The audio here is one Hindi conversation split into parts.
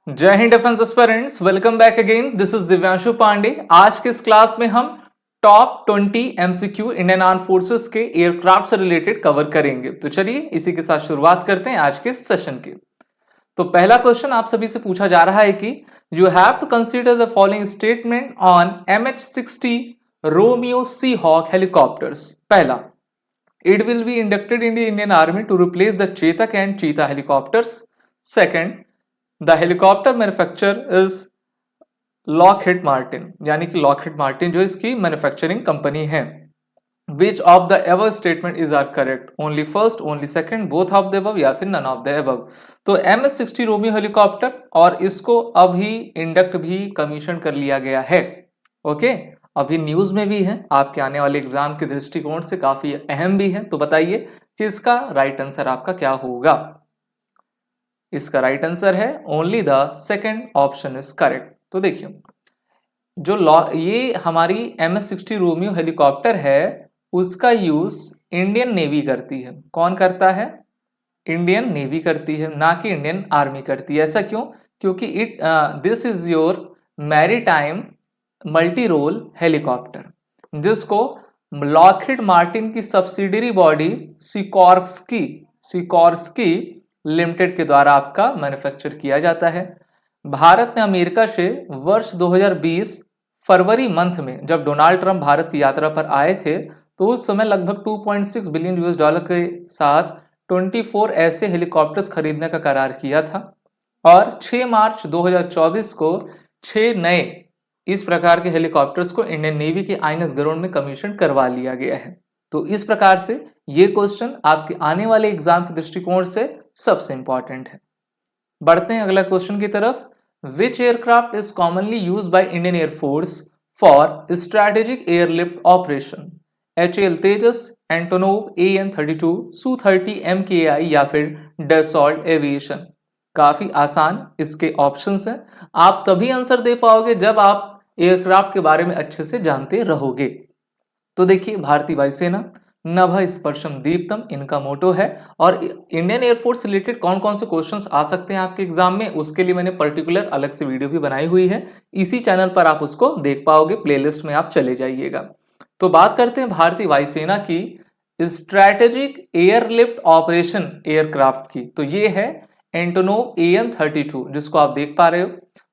जय हिंद defence aspirants, welcome back again. This is Divyanshu Pandey. आज के इस क्लास में हम top 20 MCQ Indian arm forces के एयरक्राफ्ट से रिलेटेड कवर करेंगे। तो चलिए इसी के साथ शुरुआत करते हैं आज के सेशन की। तो पहला क्वेश्चन आप सभी से पूछा जा रहा है कि you have to consider the following statement on MH-60 Romeo sea hawk helicopters. पहला, it will be inducted in the Indian Army to replace the Chetak and Cheetah helicopters. Second, the helicopter manufacturer is Lockheed Martin, यानी कि Lockheed Martin जो इसकी मैन्युफैक्चरिंग कंपनी है। Which of the above statement is are correct? Only first, only second, both of the above या फिर none of the above। तो MS-60 रोमियो हेलीकॉप्टर और इसको अभी इंडक्ट भी कमीशन कर लिया गया है। ओके, अभी न्यूज में भी है, आपके आने वाले एग्जाम के दृष्टिकोण से काफी अहम भी है। तो बताइए कि इसका राइट आंसर आपका क्या होगा। इसका राइट आंसर है only the second option is correct. तो देखिए जो ये हमारी MS-60 रोमियो हेलीकॉप्टर है उसका यूज इंडियन नेवी करती है। कौन करता है? इंडियन नेवी करती है, ना कि इंडियन आर्मी करती है। ऐसा क्यों? क्योंकि this is your maritime multi role helicopter, जिसको लॉकहीड मार्टिन की सब्सिडरी बॉडी सिकोर्स्की लिमिटेड के द्वारा आपका मैन्युफैक्चर किया जाता है। भारत ने अमेरिका से वर्ष 2020 फरवरी मंथ में जब डोनाल्ड ट्रंप भारत की यात्रा पर आए थे तो उस समय लगभग 2.6 बिलियन यूएस डॉलर के साथ 24 ऐसे हेलीकॉप्टर्स खरीदने का करार किया था और 6 मार्च 2024 को 6 नए इस प्रकार के हेलीकॉप्टर्स को इंडियन नेवी के INS गरुड़ में कमीशन करवा लिया गया है। तो इस प्रकार से ये क्वेश्चन आपके आने वाले एग्जाम के दृष्टिकोण से सबसे इंपॉर्टेंट है। बढ़ते हैं अगला क्वेश्चन की तरफ। Which aircraft is commonly used by Indian air force for strategic airlift operation? HAL Tejas, Antonov AN-32, Su-30 MKI या फिर डसॉल्ट एविएशन। काफी आसान इसके ऑप्शंस हैं। आप तभी आंसर दे पाओगे जब आप एयरक्राफ्ट के बारे में अच्छे से जानते रहोगे। तो देखिए भारतीय वायुसेना नभ स्पर्शम दीप्तम इनका मोटो है और इंडियन एयरफोर्स रिलेटेड कौन कौन से क्वेश्चंस आ सकते हैं आपके एग्जाम में उसके लिए मैंने पर्टिकुलर अलग से वीडियो भी बनाई हुई है। इसी चैनल पर आप उसको देख पाओगे, प्लेलिस्ट में आप चले जाइएगा। तो बात करते हैं भारतीय वायुसेना की स्ट्रैटेजिक एयरलिफ्ट ऑपरेशन एयरक्राफ्ट की। तो ये है एंटोनोव AN-32 जिसको आप देख पा रहे हो।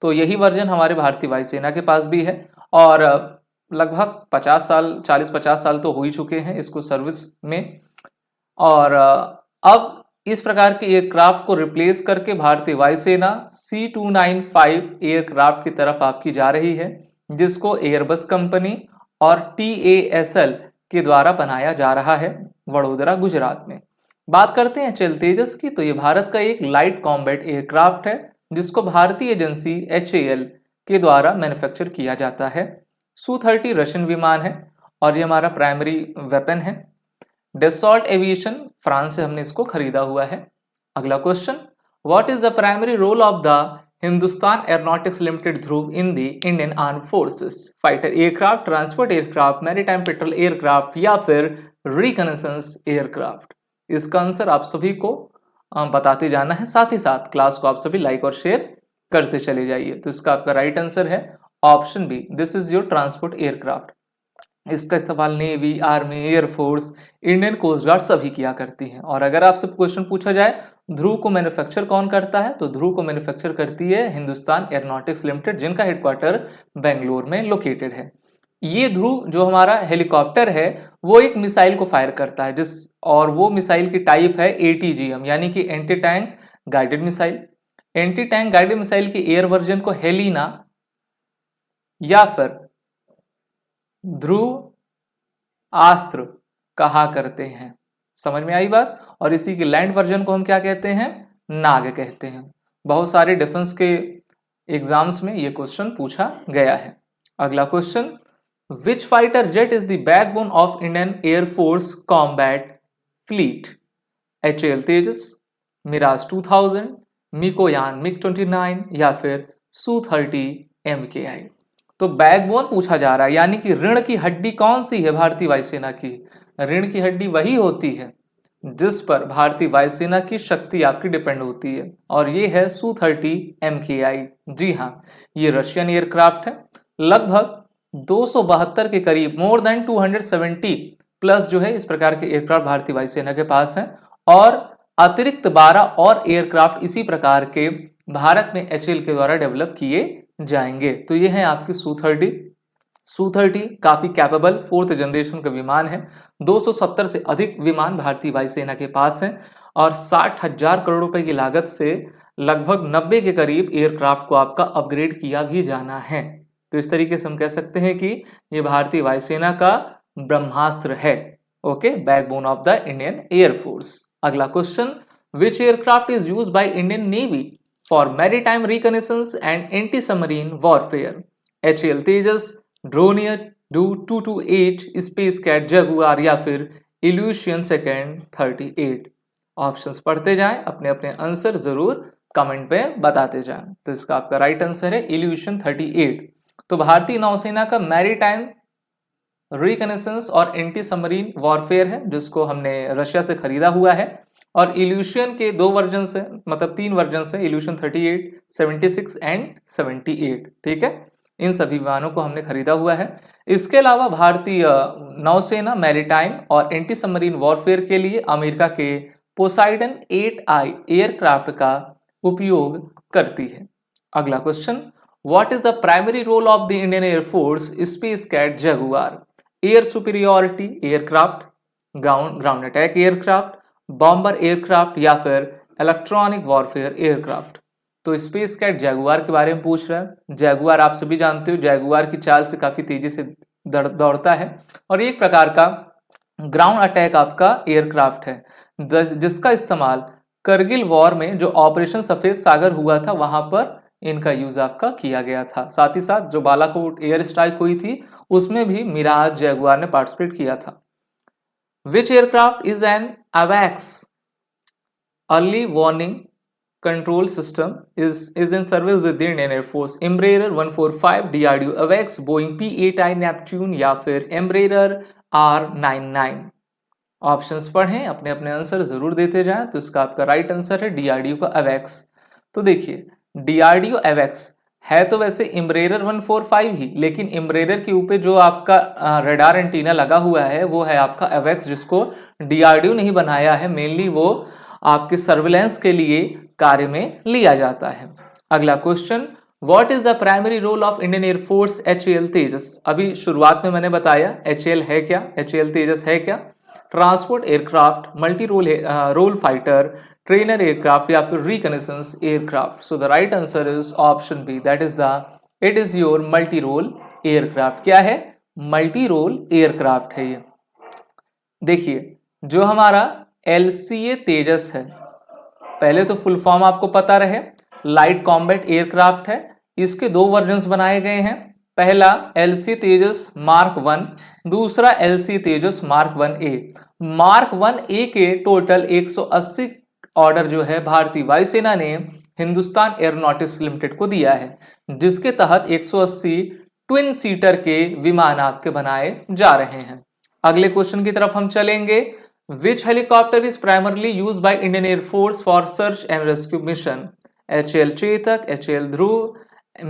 तो यही वर्जन हमारे भारतीय वायुसेना के पास भी है और लगभग 40-50 साल तो हो ही चुके हैं इसको सर्विस में। और अब इस प्रकार के एयरक्राफ्ट को रिप्लेस करके भारतीय वायुसेना C295 एयरक्राफ्ट की तरफ आपकी जा रही है, जिसको एयरबस कंपनी और TASL के द्वारा बनाया जा रहा है वडोदरा गुजरात में। बात करते हैं HAL तेजस की। तो ये भारत का एक लाइट कॉम्बैट एयरक्राफ्ट है जिसको भारतीय एजेंसी HAL के द्वारा मैन्युफैक्चर किया जाता है। Su-30 रशियन विमान है और ये हमारा प्राइमरी वेपन है। डसॉल्ट एविएशन फ्रांस से हमने इसको खरीदा हुआ है। अगला question, what is the primary role of the Hindustan aeronautics limited Dhruv in the Indian arm forces? Fighter aircraft, transport aircraft, maritime patrol aircraft या फिर रिकनेसेंस एयरक्राफ्ट? इसका आंसर आप सभी को बताते जाना है, साथ ही साथ क्लास को आप सभी लाइक और शेयर करते चले जाइए। तो इसका आपका राइट आंसर है option B, this is your transport aircraft. इसका इस्तेमाल navy, army, air force, Indian coast guard सभी किया करती हैं। और अगर आपसे क्वेश्चन पूछा जाए ध्रुव को मैन्युफैक्चर कौन करता है, तो ध्रुव को मैन्युफैक्चर करती है हिंदुस्तान एरोनॉटिक्स लिमिटेड, जिनका हेडक्वार्टर बेंगलोर में लोकेटेड है। ये ध्रुव जो हमारा हेलीकॉप्टर है वो एक मिसाइल को फायर करता है और वो मिसाइल की टाइप है ATGM यानी कि anti tank guided missile. Anti tank guided missile की एयर वर्जन को हेलिना या फिर ध्रुव अस्त्र कहा करते हैं। समझ में आई बात? और इसी के लैंड वर्जन को हम क्या कहते हैं? नाग कहते हैं। बहुत सारे डिफेंस के एग्जाम्स में ये क्वेश्चन पूछा गया है। अगला question, which fighter jet is the backbone of Indian air force combat fleet? HAL Tejas, Mirage 2000, Mikoyan MiG-29 या फिर Su-30 MKI? तो बैकबोन पूछा जा रहा है, यानी कि रीढ़ की हड्डी कौन सी है भारतीय वायुसेना की? रीढ़ की हड्डी वही होती है जिस पर भारतीय वायुसेना की शक्ति आपकी डिपेंड होती है, और ये है Su-30 MKI। जी हाँ, ये रशियन एयरक्राफ्ट है। लगभग 272 के करीब, मोर देन 270 प्लस जो है इस प्रकार के एयरक्राफ्ट भारतीय वायुसेना के पास हैं, और अतिरिक्त 12 और एयरक्राफ्ट इसी प्रकार के भारत में HAL के द्वारा डेवलप किए जाएंगे। तो ये है आपकी Su-30 काफी कैपेबल 4th जनरेशन का विमान है। 270 से अधिक विमान भारतीय वायुसेना के पास हैं, और 60,000 करोड़ रुपए की लागत से लगभग 90 के करीब एयरक्राफ्ट को आपका अपग्रेड किया भी जाना है। तो इस तरीके से हम कह सकते हैं कि ये भारतीय वायुसेना का ब्रह्मास्त्र है। Okay, backbone of the Indian air force. अगला question, which aircraft is used by Indian navy for maritime reconnaissance and anti submarine warfare? HAL Tejas, Dornier 228, space cat Jaguar, या फिर इल्यूशियन सेकेंड 38? ऑप्शंस पढ़ते जाएं, अपने अपने आंसर जरूर कमेंट पे बताते जाएं। तो इसका आपका राइट आंसर है इल्यूशियन 38। तो भारतीय नौसेना का मैरीटाइम रिकनेसेंस और एंटी सबमरीन वॉरफेयर है, जिसको हमने रशिया से खरीदा हुआ है। और इल्यूशियन के 2 वर्जन है, मतलब 3 वर्जन है, इल्यूशियन 38, 76 एंड 78। ठीक है, इन सभी विमानों को हमने खरीदा हुआ है। इसके अलावा भारतीय नौसेना मैरीटाइम और एंटी सबमरीन वॉरफेयर के लिए अमेरिका के पोसाइडन 8I एयरक्राफ्ट का उपयोग करती है। अगला question, what is the primary role of the Indian air force space cat jaguar? Air superiority aircraft, ground attack aircraft, bomber aircraft, या फिर इलेक्ट्रॉनिक वॉरफेयर एयरक्राफ्ट? तो स्पेस कैट जैगुआर के बारे में पूछ रहा है। जैगुआर आप सभी जानते हो, जैगुआर की चाल से काफी तेजी से दौड़ता है, और एक प्रकार का ग्राउंड अटैक आपका एयरक्राफ्ट है, जिसका इस्तेमाल करगिल वॉर में जो ऑपरेशन सफेद सागर हुआ था वहां पर इनका यूज आपका किया गया था। साथ ही साथ जो बालाकोट एयर स्ट्राइक हुई थी उसमें भी मिराज जैगुआर ने पार्टिसिपेट किया था। Which aircraft is an AWACS early warning control system is in service with the Indian Air Force? Embraer 145, DRDO AWACS, Boeing P-8I Neptune, या फिर Embraer R99? ऑप्शंस पढ़ें, अपने अपने आंसर जरूर देते जाएं। तो इसका आपका राइट आंसर है DRDO का AWACS। तो देखिए, DRDO AWACS है तो वैसे Embraer 145 ही, लेकिन Embraer के ऊपर जो आपका रडार एंटीना लगा हुआ है वो है आपका AWACS, जिसको DRDO नहीं बनाया है। मेनली वो आपके सर्विलेंस के लिए कार्य में लिया जाता है। अगला question, what is the primary role of Indian air force HAL Tejas? अभी शुरुआत में मैंने बताया HAL है क्या, HAL तेजस है क्या? Transport aircraft, multi role fighter, trainer aircraft, या फिर reconnaissance aircraft? So the right answer is option B, that is it is your multi role aircraft. क्या है? मल्टी रोल एयरक्राफ्ट है ये। देखिए, जो हमारा LCA तेजस है, पहले तो फुल फॉर्म आपको पता रहे, लाइट कॉम्बैट एयरक्राफ्ट है। इसके 2 वर्जन्स बनाए गए हैं। पहला LCA तेजस मार्क 1, दूसरा LCA तेजस मार्क 1A। मार्क 1A के टोटल 180 ऑर्डर जो है भारतीय वायुसेना ने हिंदुस्तान एयरोनॉटिक्स लिमिटेड को दिया है, जिसके तहत 180 ट्विन सीटर के विमान आपके बनाए जा रहे हैं। अगले क्वेश्चन की तरफ हम चलेंगे। Which helicopter is primarily used by Indian Air Force for search and rescue mission? HAL Chetak, HAL Dhruv,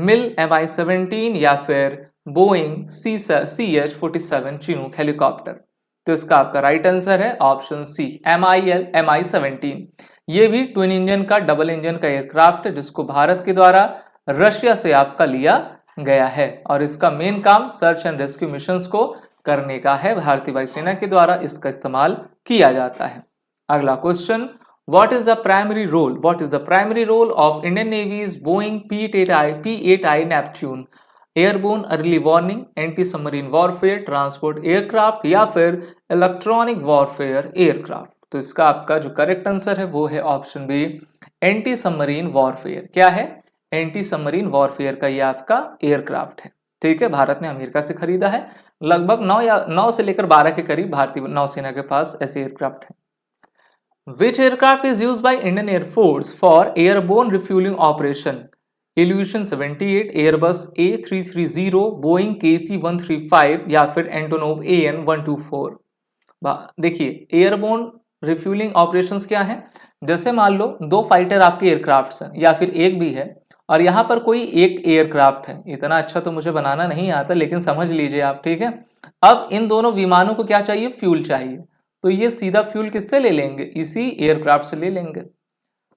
MIL Mi-17, या फिर Boeing CH-47 Chinook हेलीकॉप्टर? तो इसका आपका राइट आंसर है ऑप्शन सी, Mi-17। ये भी ट्विन इंजन का, डबल इंजन का एयरक्राफ्ट है, जिसको भारत के द्वारा रशिया से आपका लिया गया है, और इसका मेन काम सर्च एंड रेस्क्यू मिशंस को करने का है। भारतीय वायुसेना के द्वारा इसका इस्तेमाल किया जाता है। अगला question, what is the primary role of Indian navy's Boeing P-8I Neptune? Airborne early warning, anti submarine warfare, transport aircraft, या फिर इलेक्ट्रॉनिक वॉरफेयर एयरक्राफ्ट? तो इसका आपका जो करेक्ट आंसर है वो है option B, anti submarine warfare. क्या है? एंटी सबमरीन वॉरफेयर का ये आपका एयरक्राफ्ट है। ठीक है, भारत ने अमेरिका से खरीदा है। लगभग 9 से लेकर 12 के करीब भारतीय नौसेना के पास ऐसे एयरक्राफ्ट हैं। Which aircraft is used by Indian air force for airborne refuelling operation? Ilyushin 78, Airbus A330, Boeing KC-135, या फिर एंटोनोव AN-124? देखिए, एयरबोर्न रिफ्यूलिंग ऑपरेशंस क्या हैं? जैसे मान लो 2 फाइटर आपके एयरक्राफ्ट्स हैं या फिर एक भी है और यहाँ पर कोई एक एयरक्राफ्ट है। इतना अच्छा तो मुझे बनाना नहीं आता लेकिन समझ लीजिए आप, ठीक है। अब इन दोनों विमानों को क्या चाहिए? फ्यूल चाहिए। तो ये सीधा फ्यूल किससे ले लेंगे? इसी एयरक्राफ्ट से ले लेंगे।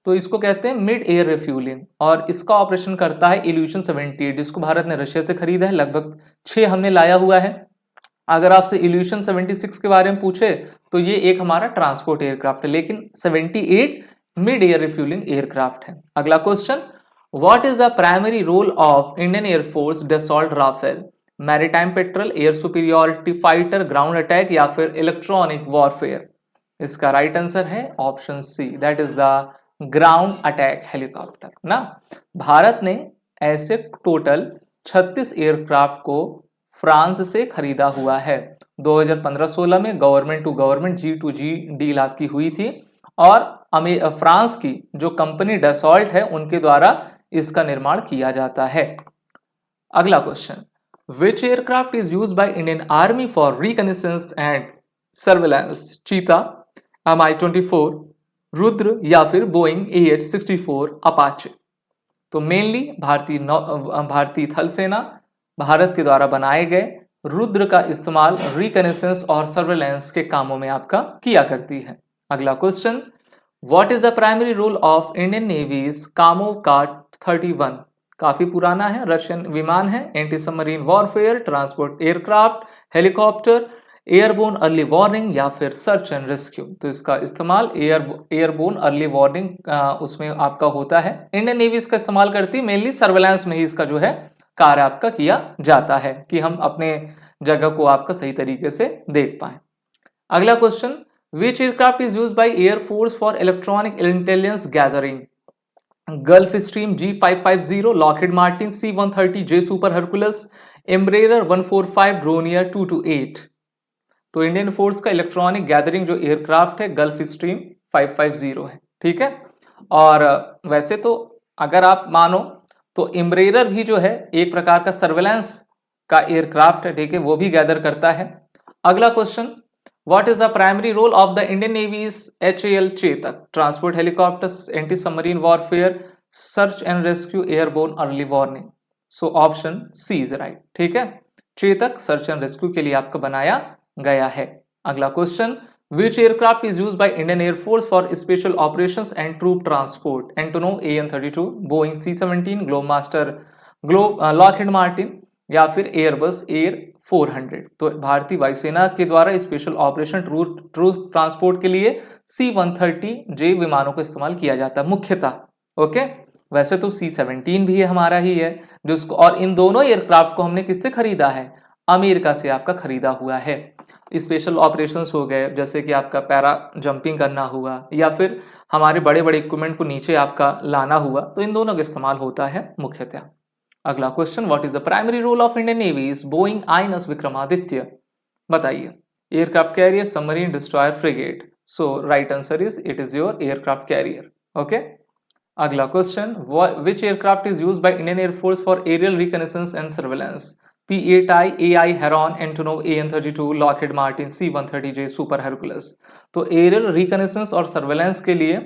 तो इसको कहते हैं मिड एयर रिफ्यूलिंग और इसका ऑपरेशन करता है इल्यूशन 78 जिसको भारत ने रशिया से खरीदा है। लगभग 6 हमने लाया हुआ है। अगर आपसे इल्यूशन 76 के बारे में पूछे तो ये एक हमारा ट्रांसपोर्ट एयरक्राफ्ट है, लेकिन 78 मिड एयर रिफ्यूलिंग एयरक्राफ्ट है। अगला question, what is the primary role of Indian air force Dassault Rafale? Maritime patrol, air superiority, fighter, ground attack या फिर इलेक्ट्रॉनिक वॉरफेयर? इसका राइट आंसर है option C, that is the ground attack helicopter ना। भारत ने ऐसे टोटल 36 एयरक्राफ्ट को फ्रांस से खरीदा हुआ है। 2015-16 में government to government G2G deal आपकी हुई थी और फ्रांस की जो कंपनी डसॉल्ट है उनके द्वारा इसका निर्माण किया जाता है। अगला question, which aircraft is used by Indian army for reconnaissance and surveillance? चीता, Mi-24, रुद्र या फिर बोइंग AH-64 अपाचे? तो मेनली भारतीय थल सेना भारत के द्वारा बनाए गए रुद्र का इस्तेमाल रिकनेसेंस और सर्वेलेंस के कामों में आपका किया करती है। अगला question, what is the primary role of Indian navy's Kamov 31? काफी पुराना है, रशियन विमान है, anti submarine warfare, transport aircraft, helicopter, airborne early warning या फिर सर्च एंड रेस्क्यू? तो इसका इस्तेमाल एयरबोर्न अर्ली वार्निंग उसमें आपका होता है। इंडियन नेवी इसका इस्तेमाल करती है, मेनली सर्वेलेंस में ही इसका जो है कार्य आपका किया जाता है कि हम अपने जगह को आपका सही तरीके से देख पाए। अगला question, which aircraft is used by air force for electronic intelligence gathering? Gulf stream G550, Lockheed Martin C-130J super Hercules, Embraer 145, ड्रोनियर 228? तो इंडियन फोर्स का इलेक्ट्रॉनिक गैदरिंग जो एयरक्राफ्ट है गल्फ स्ट्रीम 550 है, ठीक है। और वैसे तो अगर आप मानो तो एम्ब्रेयर भी जो है एक प्रकार का सर्वेलेंस का एयरक्राफ्ट है, ठीक है, वो भी गैदर करता है। अगला question, what is the primary role of the Indian navy's HAL Chetak? Transport helicopters, anti submarine warfare, search and rescue, airborne early warning? So option C is right, ठीक है। चेतक सर्च एंड रेस्क्यू के लिए आपका बनाया गया है। अगला question, which aircraft is used by Indian air force for special operations and troop transport? Antonov AN-32, Boeing C-17, Globemaster, Lockheed Martin या फिर एयरबस Air-400? तो भारतीय वायुसेना के द्वारा स्पेशल ऑपरेशन ट्रूप ट्रांसपोर्ट के लिए C-130J विमानों का इस्तेमाल किया जाता है मुख्यतः, ओके। वैसे तो C-17 भी है हमारा ही है जिसको, और इन दोनों एयरक्राफ्ट को हमने किससे खरीदा है? अमेरिका से आपका खरीदा हुआ है। स्पेशल ऑपरेशंस हो गए जैसे कि आपका पैरा जंपिंग करना हुआ या फिर हमारे बड़े बड़े इक्विपमेंट को नीचे आपका लाना हुआ, तो इन दोनों का इस्तेमाल होता है मुख्यतः। अगला question, what is the primary role of Indian navy is Boeing INS Vikramaditya? बताइए। Aircraft carrier, submarine, destroyer, frigate? So right answer is it is your aircraft carrier, okay. अगला question, which aircraft is used by Indian air force for aerial reconnaissance and surveillance? P-8I, AI, Heron, Antonov AN-32, Lockheed Martin, C-130J super Hercules? तो एरियल रिकनेसेंस और सर्वेलेंस के लिए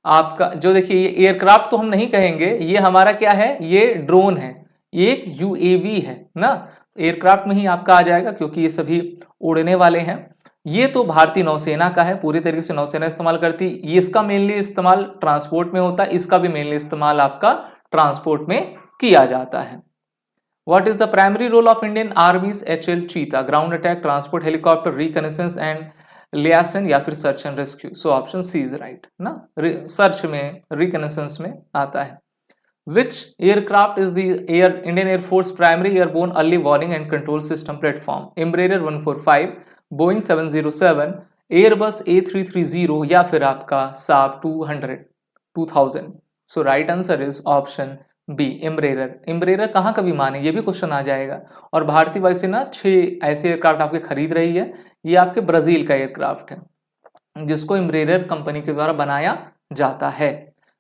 आपका जो देखिए ये एयरक्राफ्ट तो हम नहीं कहेंगे, ये हमारा क्या है, ये ड्रोन है, एक UAV है ना। एयरक्राफ्ट में ही आपका आ जाएगा क्योंकि ये सभी उड़ने वाले हैं। ये तो भारतीय नौसेना का है, पूरी तरीके से नौसेना इस्तेमाल करती है। ये इसका मेनली इस्तेमाल ट्रांसपोर्ट में होता है, इसका भी मेनली इस्तेमाल आपका ट्रांसपोर्ट में किया जाता है। What is the primary role of Indian Army's HAL Cheetah? Ground attack, transport helicopter, reconnaissance and liaison या फिर search and rescue? So option C is right ना। सर्च में, रिकनेसेंस में आता है। Which aircraft is the Indian Air Force primary airborne early warning and control system platform? Embraer 145, Boeing 707, Airbus A330 या फिर आपका Saab 2000? So right answer is option B, Embraer. Embraer कहाँ का विमान है, ये भी क्वेश्चन आ जाएगा। और भारतीय वायुसेना 6 ऐसे एयरक्राफ्ट आपके खरीद रही है। ये आपके ब्राजील का एयरक्राफ्ट है जिसको एम्ब्रेयर कंपनी के द्वारा बनाया जाता है।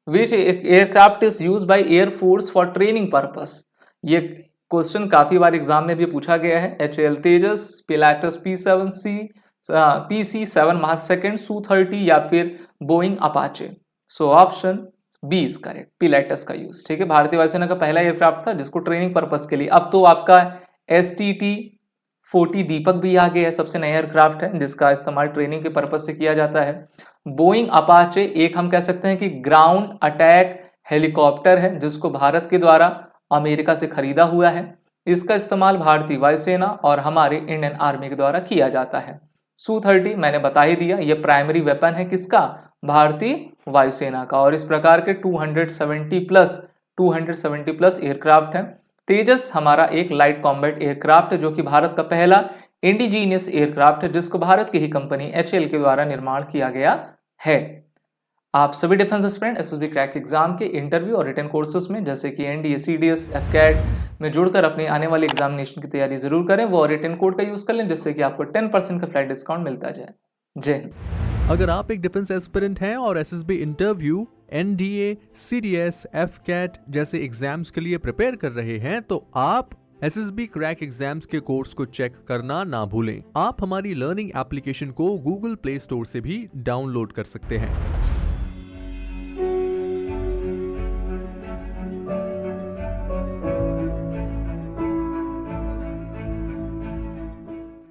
Which aircraft is used by air force for training purpose? ये क्वेश्चन काफी बार एग्जाम में भी पूछा गया है। HAL Tejas, Pilatus P-7C, PC-7 mark second, Su-30 या फिर Boeing Apache. So option B is correct, Pilatus का यूज। ठीक है, भारतीय वायुसेना का पहला एयरक्राफ्ट था जिसको ट्रेनिंग पर्पस के लिए, अब तो आपका STT-40 दीपक भी आ गया है, सबसे नया एयरक्राफ्ट है जिसका इस्तेमाल ट्रेनिंग के पर्पस से किया जाता है। बोइंग अपाचे एक हम कह सकते हैं कि ग्राउंड अटैक हेलीकॉप्टर है जिसको भारत के द्वारा अमेरिका से खरीदा हुआ है। इसका इस्तेमाल भारतीय वायुसेना और हमारे इंडियन आर्मी के द्वारा किया जाता है। Su-30 मैंने बता ही दिया, ये प्राइमरी वेपन है किसका, भारतीय वायुसेना का, और इस प्रकार के 270 प्लस एयरक्राफ्ट है। तेजस हमारा एक लाइट कॉम्बैट एयरक्राफ्ट है जो कि भारत का पहला इंडिजीनियस एयरक्राफ्ट है जिसको भारत की ही कंपनी HAL के द्वारा निर्माण किया गया है। आप सभी defence aspirant SSB crack exam के इंटरव्यू और रिटन कोर्सेज में जैसे कि NDA, CDS, FCAT में जुड़कर अपनी आने वाली एग्जामिनेशन की तैयारी जरूर करें, वो रिटन कोड का यूज कर लें जिससे कि आपको 10% का फ्लैट डिस्काउंट मिलता जाए। जय हिंद। अगर आप एक डिफेंस एस्पिरेंट हैं और SSB interview, NDA, CDS, FCAT जैसे एग्जाम्स के लिए प्रिपेयर कर रहे हैं तो आप SSB क्रैक एग्जाम्स के कोर्स को चेक करना ना भूलें। आप हमारी लर्निंग एप्लीकेशन को Google प्ले स्टोर से भी डाउनलोड कर सकते हैं।